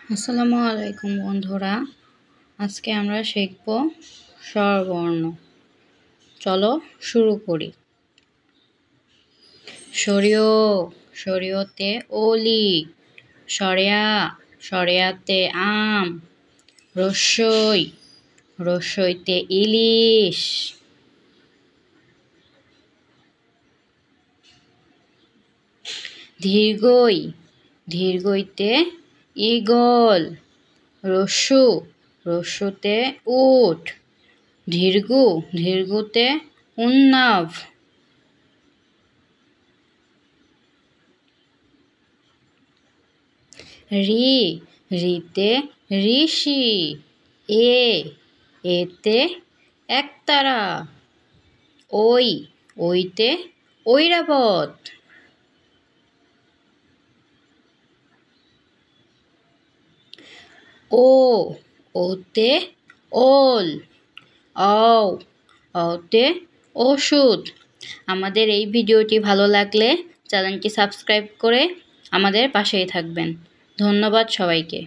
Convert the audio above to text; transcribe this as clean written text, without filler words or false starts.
আসসালামু আলাইকুম বন্ধুরা, আজকে আমরা শিখব স্বরবর্ণ। চলো শুরু করি। সরিয়, সরিয়তে ওলি, সরেয়া, সরেয়াতে আম, রস্যই, রস্যইতে ইলিশ, দীর্ঘই, দীর্ঘইতে ঈগল, রস্যু, রস্যুতে উট, দীর্ঘু, দীর্ঘুতে উন্নাভ, রি, রিতে ঋষি, এতে একতারা, ওই, ওইতে ঐরাবত, ও, ওতে ওল, অও, অতে ওষুধ। আমাদের এই ভিডিওটি ভালো লাগলে চ্যানেলটি সাবস্ক্রাইব করে আমাদের পাশেই থাকবেন। ধন্যবাদ সবাইকে।